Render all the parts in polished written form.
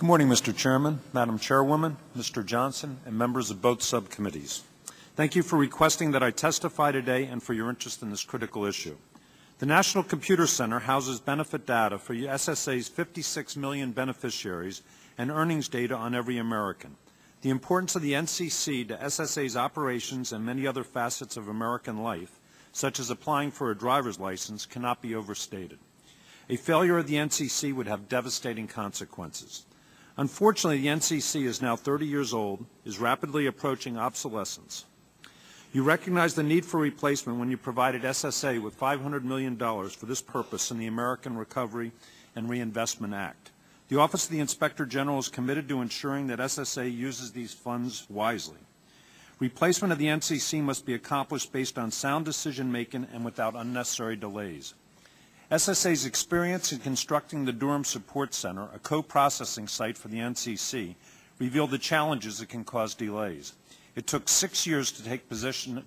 Good morning, Mr. Chairman, Madam Chairwoman, Mr. Johnson, and members of both subcommittees. Thank you for requesting that I testify today and for your interest in this critical issue. The National Computer Center houses benefit data for SSA's 56 million beneficiaries and earnings data on every American. The importance of the NCC to SSA's operations and many other facets of American life, such as applying for a driver's license, cannot be overstated. A failure of the NCC would have devastating consequences. Unfortunately, the NCC is now 30 years old, is rapidly approaching obsolescence. You recognize the need for replacement when you provided SSA with $500 million for this purpose in the American Recovery and Reinvestment Act. The Office of the Inspector General is committed to ensuring that SSA uses these funds wisely. Replacement of the NCC must be accomplished based on sound decision-making and without unnecessary delays. SSA's experience in constructing the Durham Support Center, a co-processing site for the NCC, revealed the challenges that can cause delays. It took 6 years to take possession of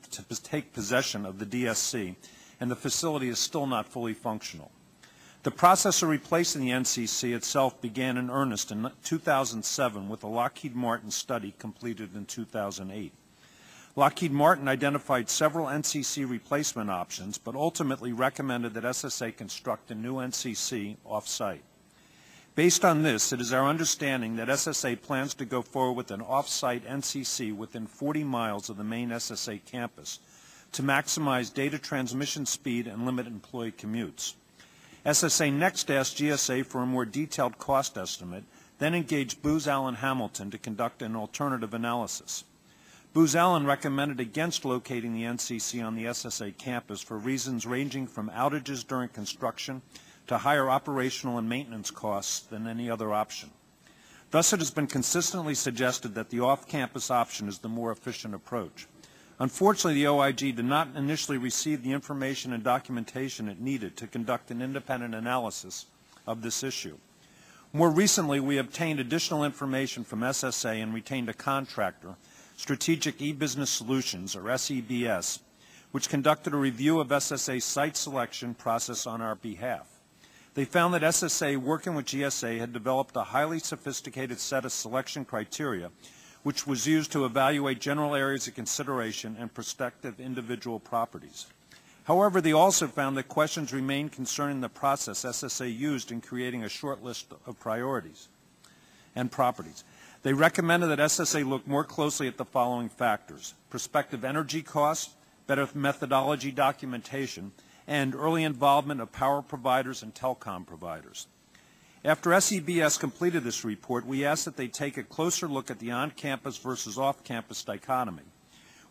the DSC, and the facility is still not fully functional. The process of replacing the NCC itself began in earnest in 2007 with a Lockheed Martin study completed in 2008. Lockheed Martin identified several NCC replacement options, but ultimately recommended that SSA construct a new NCC off-site. Based on this, it is our understanding that SSA plans to go forward with an off-site NCC within 40 miles of the main SSA campus to maximize data transmission speed and limit employee commutes. SSA next asked GSA for a more detailed cost estimate, then engaged Booz Allen Hamilton to conduct an alternative analysis. Booz Allen recommended against locating the NCC on the SSA campus for reasons ranging from outages during construction to higher operational and maintenance costs than any other option. Thus, it has been consistently suggested that the off-campus option is the more efficient approach. Unfortunately, the OIG did not initially receive the information and documentation it needed to conduct an independent analysis of this issue. More recently, we obtained additional information from SSA and retained a contractor, Strategic E-Business Solutions, or SEBS, which conducted a review of SSA's site selection process on our behalf. They found that SSA, working with GSA, had developed a highly sophisticated set of selection criteria which was used to evaluate general areas of consideration and prospective individual properties. However, they also found that questions remained concerning the process SSA used in creating a short list of priorities and properties. They recommended that SSA look more closely at the following factors: prospective energy costs, better methodology documentation, and early involvement of power providers and telecom providers. After SEBS completed this report, we asked that they take a closer look at the on-campus versus off-campus dichotomy.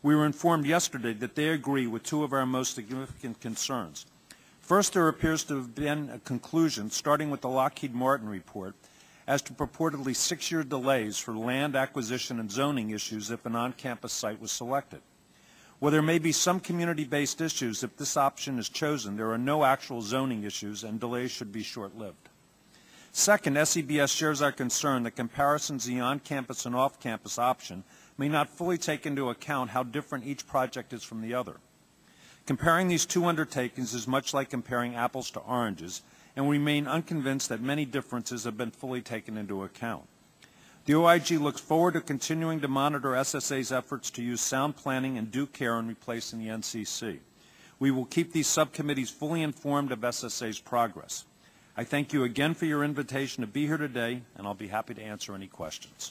We were informed yesterday that they agree with two of our most significant concerns. First, there appears to have been a conclusion, starting with the Lockheed Martin report, as to purportedly 6-year delays for land acquisition and zoning issues if an on-campus site was selected. While there may be some community-based issues, if this option is chosen, there are no actual zoning issues and delays should be short-lived. Second, SEBS shares our concern that comparisons of the on-campus and off-campus option may not fully take into account how different each project is from the other. Comparing these two undertakings is much like comparing apples to oranges, and we remain unconvinced that many differences have been fully taken into account. The OIG looks forward to continuing to monitor SSA's efforts to use sound planning and due care in replacing the NCC. We will keep these subcommittees fully informed of SSA's progress. I thank you again for your invitation to be here today, and I'll be happy to answer any questions.